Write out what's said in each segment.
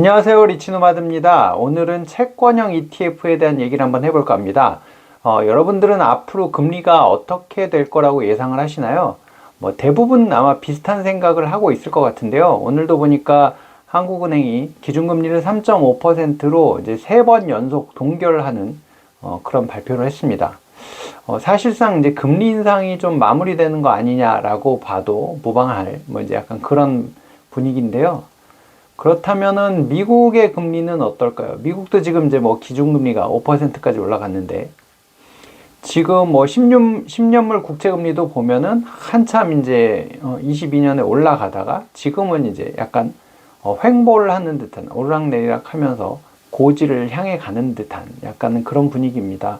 안녕하세요, 리치노마드입니다. 오늘은 채권형 ETF에 대한 얘기를 한번 해볼까 합니다. 여러분들은 앞으로 금리가 어떻게 될 거라고 예상을 하시나요? 대부분 아마 비슷한 생각을 하고 있을 것 같은데요. 오늘도 보니까 한국은행이 기준금리를 3.5%로 이제 3번 연속 동결하는 그런 발표를 했습니다. 사실상 이제 금리 인상이 좀 마무리되는 거 아니냐라고 봐도 무방할 이제 약간 그런 분위기인데요. 그렇다면은 미국의 금리는 어떨까요? 미국도 지금 이제 기준금리가 5%까지 올라갔는데 지금 10년물 국채금리도 보면은 한참 이제 22년에 올라가다가 지금은 이제 약간 횡보를 하는 듯한 오르락내리락 하면서 고지를 향해 가는 듯한 약간 그런 분위기입니다.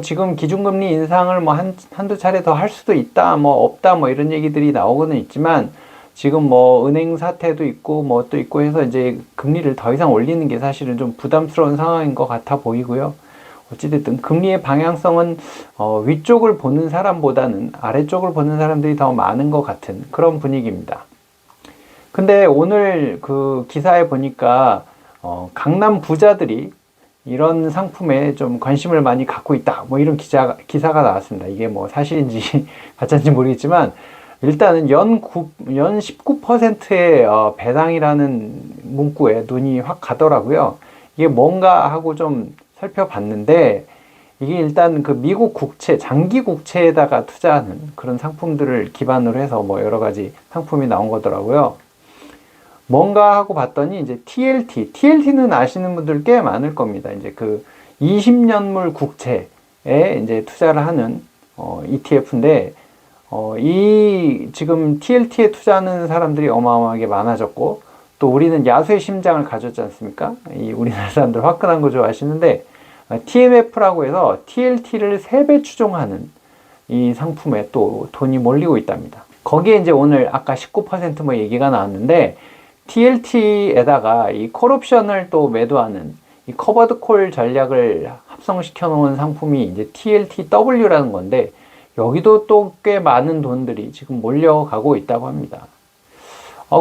지금 기준금리 인상을 한두 차례 더 할 수도 있다, 없다, 이런 얘기들이 나오고는 있지만 지금 은행 사태도 있고 또 있고 해서 이제 금리를 더 이상 올리는 게 사실은 좀 부담스러운 상황인 것 같아 보이고요. 어찌됐든 금리의 방향성은 위쪽을 보는 사람보다는 아래쪽을 보는 사람들이 더 많은 것 같은 그런 분위기입니다. 근데 오늘 그 기사에 보니까 강남 부자들이 이런 상품에 좀 관심을 많이 갖고 있다, 이런 기사가 나왔습니다. 이게 사실인지 가짜인지 모르겠지만 일단은 연 19%의 배당이라는 문구에 눈이 확 가더라고요. 이게 뭔가 하고 좀 살펴봤는데 이게 일단 그 미국 국채, 장기 국채에다가 투자하는 그런 상품들을 기반으로 해서 여러 가지 상품이 나온 거더라고요. 뭔가 하고 봤더니 이제 TLT는 아시는 분들 꽤 많을 겁니다. 이제 그 20년물 국채에 이제 투자를 하는 ETF인데 이 지금 TLT에 투자하는 사람들이 어마어마하게 많아졌고 또 우리는 야수의 심장을 가졌지 않습니까? 이 우리나라 사람들 화끈한 거 좋아하시는데 TMF라고 해서 TLT를 3배 추종하는 이 상품에 또 돈이 몰리고 있답니다. 거기에 이제 오늘 아까 19% 얘기가 나왔는데 TLT에다가 이 콜옵션을 또 매도하는 이 커버드 콜 전략을 합성시켜 놓은 상품이 이제 TLTW라는 건데 여기도 또 꽤 많은 돈들이 지금 몰려가고 있다고 합니다.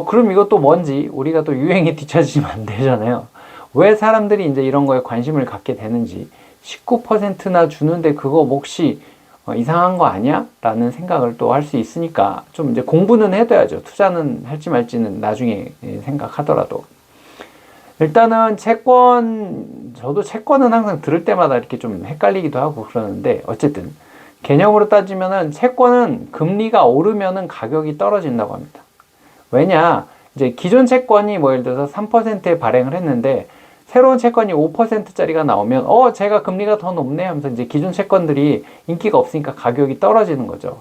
그럼 이것도 뭔지 우리가 또 유행에 뒤처지면 안 되잖아요. 왜 사람들이 이제 이런 거에 관심을 갖게 되는지 19%나 주는데 그거 몫이 이상한 거 아니야? 라는 생각을 또 할 수 있으니까 좀 이제 공부는 해둬야죠. 투자는 할지 말지는 나중에 생각하더라도. 일단은 저도 채권은 항상 들을 때마다 이렇게 좀 헷갈리기도 하고 그러는데 어쨌든 개념으로 따지면은 채권은 금리가 오르면은 가격이 떨어진다고 합니다. 왜냐? 이제 기존 채권이 예를 들어서 3%에 발행을 했는데 새로운 채권이 5%짜리가 나오면 제가 금리가 더 높네 하면서 이제 기존 채권들이 인기가 없으니까 가격이 떨어지는 거죠.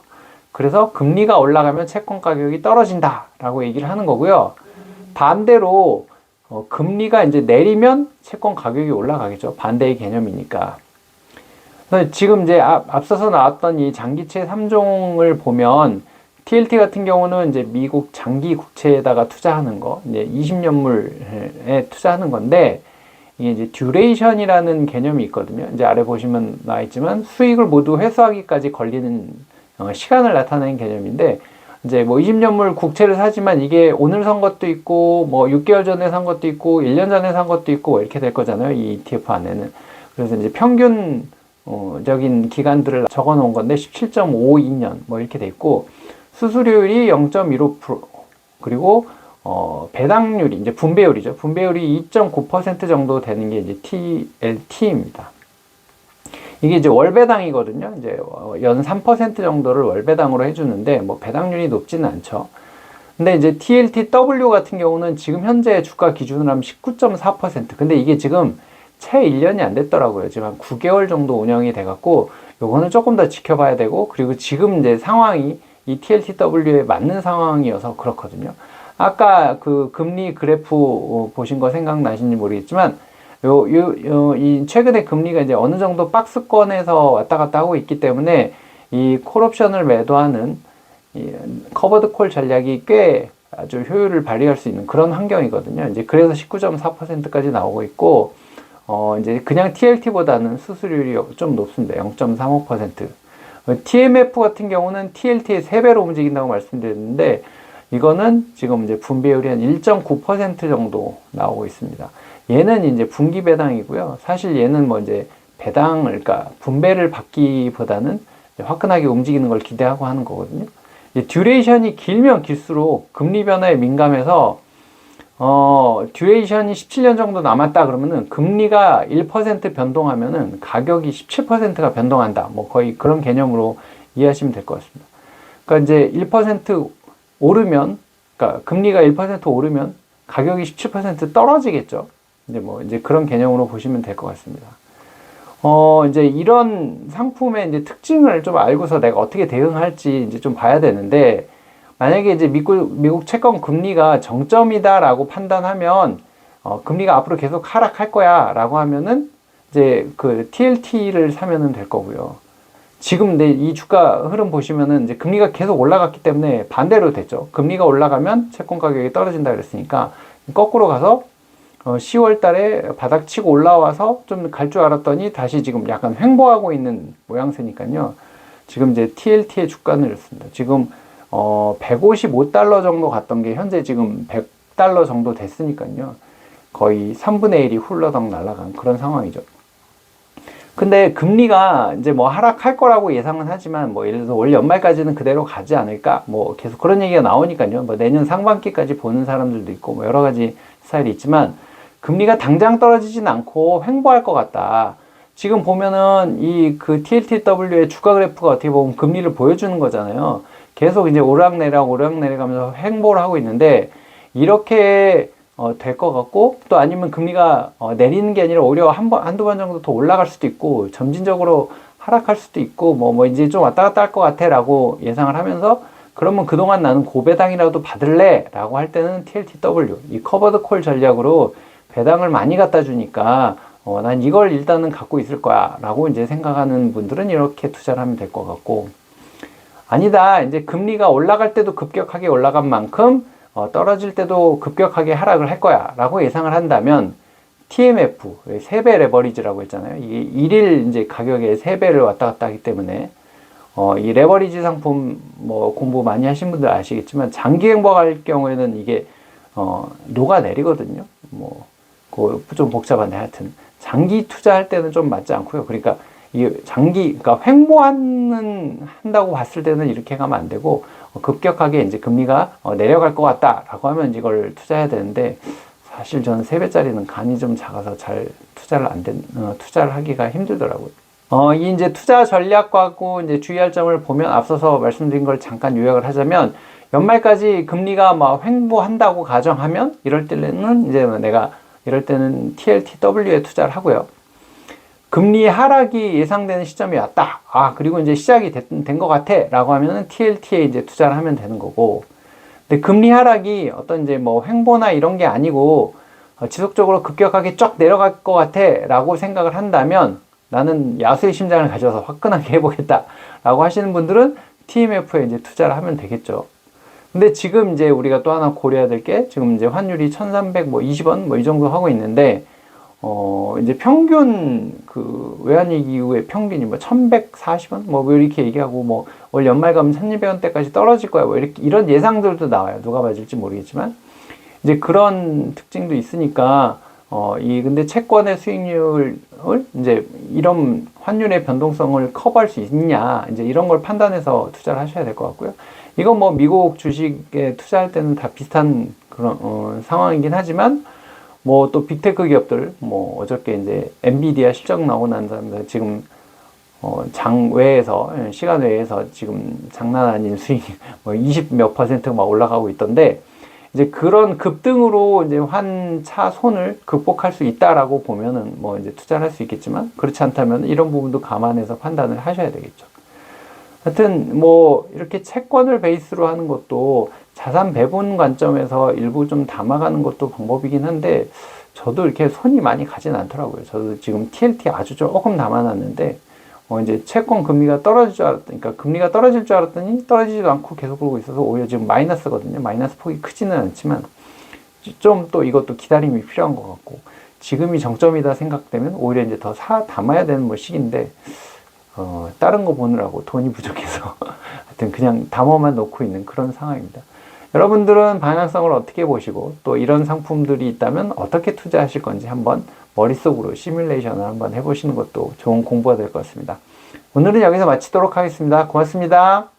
그래서 금리가 올라가면 채권 가격이 떨어진다라고 얘기를 하는 거고요. 반대로 금리가 이제 내리면 채권 가격이 올라가겠죠. 반대의 개념이니까. 지금 이제 앞서서 나왔던 이 장기채 3종을 보면 TLT 같은 경우는 이제 미국 장기 국채에다가 투자하는 거, 이제 20년물에 투자하는 건데 이게 이제 듀레이션이라는 개념이 있거든요. 이제 아래 보시면 나와 있지만 수익을 모두 회수하기까지 걸리는 시간을 나타내는 개념인데 이제 20년물 국채를 사지만 이게 오늘 산 것도 있고 6개월 전에 산 것도 있고 1년 전에 산 것도 있고 이렇게 될 거잖아요. 이 ETF 안에는. 그래서 이제 평균적인 기간들을 적어 놓은 건데 17.52년 이렇게 돼 있고 수수료율이 0.15% 그리고 배당률이 이제 분배율이죠. 분배율이 2.9% 정도 되는 게 이제 TLT입니다. 이게 이제 월배당이거든요. 이제 연 3% 정도를 월배당으로 해주는데 배당률이 높지는 않죠. 근데 이제 TLTW 같은 경우는 지금 현재 주가 기준으로 하면 19.4%. 근데 이게 지금 채 1년이 안 됐더라고요. 지금 한 9개월 정도 운영이 돼갖고 요거는 조금 더 지켜봐야 되고 그리고 지금 이제 상황이 이 TLTW에 맞는 상황이어서 그렇거든요. 아까 그 금리 그래프 보신 거 생각나신지 모르겠지만 이 최근에 금리가 이제 어느 정도 박스권에서 왔다 갔다 하고 있기 때문에 이 콜옵션을 매도하는 이 커버드 콜 전략이 꽤 아주 효율을 발휘할 수 있는 그런 환경이거든요. 이제 그래서 19.4%까지 나오고 있고 이제 그냥 TLT보다는 수수료율이 좀 높습니다. 0.35%. TMF 같은 경우는 TLT의 3배로 움직인다고 말씀드렸는데 이거는 지금 이제 분배율이 한 1.9% 정도 나오고 있습니다. 얘는 이제 분기 배당이고요. 사실 얘는 뭐 이제 배당을, 그러니까 분배를 받기보다는 화끈하게 움직이는 걸 기대하고 하는 거거든요. 듀레이션이 길면 길수록 금리 변화에 민감해서 듀레이션이 17년 정도 남았다 그러면은 금리가 1% 변동하면은 가격이 17%가 변동한다. 뭐 거의 그런 개념으로 이해하시면 될 것 같습니다. 그러니까 이제 1% 오르면, 그러니까 금리가 1% 오르면 가격이 17% 떨어지겠죠. 이제 그런 개념으로 보시면 될 것 같습니다. 이제 이런 상품의 이제 특징을 좀 알고서 내가 어떻게 대응할지 이제 좀 봐야 되는데, 만약에 이제 미국 채권 금리가 정점이다라고 판단하면, 금리가 앞으로 계속 하락할 거야 라고 하면은 이제 그 TLT를 사면은 될 거고요. 지금 이 주가 흐름 보시면은 이제 금리가 계속 올라갔기 때문에 반대로 됐죠. 금리가 올라가면 채권 가격이 떨어진다 그랬으니까 거꾸로 가서 10월 달에 바닥 치고 올라와서 좀 갈 줄 알았더니 다시 지금 약간 횡보하고 있는 모양새니까요. 지금 이제 TLT의 주가는 이렇습니다. 지금 155달러 정도 갔던 게 현재 지금 100달러 정도 됐으니까요. 거의 3분의 1이 훌러덩 날아간 그런 상황이죠. 근데 금리가 이제 뭐 하락할 거라고 예상은 하지만 뭐 예를 들어서 올 연말까지는 그대로 가지 않을까? 뭐 계속 그런 얘기가 나오니까요. 뭐 내년 상반기까지 보는 사람들도 있고 뭐 여러 가지 스타일이 있지만 금리가 당장 떨어지진 않고 횡보할 것 같다. 지금 보면은 이 그 TLTW의 주가 그래프가 어떻게 보면 금리를 보여주는 거잖아요. 계속 이제 오락내락 하면서 횡보를 하고 있는데 이렇게 될 것 같고, 또 아니면 금리가 내리는 게 아니라 오히려 한두 번 정도 더 올라갈 수도 있고 점진적으로 하락할 수도 있고 뭐 이제 좀 왔다 갔다 할 것 같아 라고 예상을 하면서, 그러면 그동안 나는 고배당이라도 받을래 라고 할 때는 TLTW, 이 커버드 콜 전략으로 배당을 많이 갖다 주니까 난 이걸 일단은 갖고 있을 거야 라고 이제 생각하는 분들은 이렇게 투자를 하면 될 것 같고, 아니다, 이제 금리가 올라갈 때도 급격하게 올라간 만큼 떨어질 때도 급격하게 하락을 할 거야 라고 예상을 한다면 TMF, 3배 레버리지라고 했잖아요. 이게 일일 이제 가격의 3배를 왔다 갔다 하기 때문에 이 레버리지 상품 뭐 공부 많이 하신 분들 아시겠지만 장기 행보할 경우에는 이게 녹아내리거든요. 뭐 좀 복잡한데 하여튼 장기 투자할 때는 좀 맞지 않고요. 그러니까 이 그러니까 한다고 봤을 때는 이렇게 가면 안 되고, 급격하게 이제 금리가 내려갈 것 같다라고 하면 이걸 투자해야 되는데, 사실 저는 3배짜리는 간이 좀 작아서 잘 투자를 하기가 힘들더라고요. 이 이제 투자 전략하고 이제 주의할 점을 보면, 앞서서 말씀드린 걸 잠깐 요약을 하자면, 연말까지 금리가 막 횡보한다고 가정하면 이럴 때는 이럴 때는 TLTW에 투자를 하고요. 금리 하락이 예상되는 시점이 왔다. 그리고 이제 시작이 된 것 같아. 라고 하면은 TLT에 이제 투자를 하면 되는 거고. 근데 금리 하락이 어떤 이제 뭐 횡보나 이런 게 아니고, 지속적으로 급격하게 쫙 내려갈 것 같아. 라고 생각을 한다면, 나는 야수의 심장을 가져서 화끈하게 해보겠다. 라고 하시는 분들은 TMF에 이제 투자를 하면 되겠죠. 근데 지금 이제 우리가 또 하나 고려해야 될 게, 지금 이제 환율이 1320원 뭐 이 정도 하고 있는데, 이제 평균 그 외환위기 이후에 평균이 뭐 1140원 뭐 이렇게 얘기하고, 뭐 올 연말 가면 1200원대까지 떨어질 거야 뭐 이런 예상들도 나와요. 누가 맞을지 모르겠지만 이제 그런 특징도 있으니까 근데 채권의 수익률을 이제 이런 환율의 변동성을 커버할 수 있냐, 이제 이런 걸 판단해서 투자를 하셔야 될 것 같고요. 이건 뭐 미국 주식에 투자할 때는 다 비슷한 그런 상황이긴 하지만, 뭐 또 빅테크 기업들, 뭐 어저께 이제 엔비디아 실적 나오고 난 다음에 지금 시간 외에서 지금 장난 아닌 수익 뭐 20 몇 퍼센트 막 올라가고 있던데, 이제 그런 급등으로 이제 환차 손을 극복할 수 있다라고 보면은 뭐 이제 투자를 할 수 있겠지만, 그렇지 않다면 이런 부분도 감안해서 판단을 하셔야 되겠죠. 하여튼 뭐 이렇게 채권을 베이스로 하는 것도 자산 배분 관점에서 일부 좀 담아가는 것도 방법이긴 한데, 저도 이렇게 손이 많이 가진 않더라고요. 저도 지금 TLT 아주 조금 담아놨는데, 이제 채권 금리가 떨어질 줄 알았더니, 그러니까 금리가 떨어질 줄 알았더니 떨어지지도 않고 계속 오르고 있어서 오히려 지금 마이너스거든요. 마이너스 폭이 크지는 않지만 좀 또 이것도 기다림이 필요한 것 같고, 지금이 정점이다 생각되면 오히려 이제 더 담아야 되는 뭐 시기인데, 다른 거 보느라고 돈이 부족해서 하여튼 그냥 담아만 놓고 있는 그런 상황입니다. 여러분들은 방향성을 어떻게 보시고 또 이런 상품들이 있다면 어떻게 투자하실 건지 한번 머릿속으로 시뮬레이션을 한번 해보시는 것도 좋은 공부가 될 것 같습니다. 오늘은 여기서 마치도록 하겠습니다. 고맙습니다.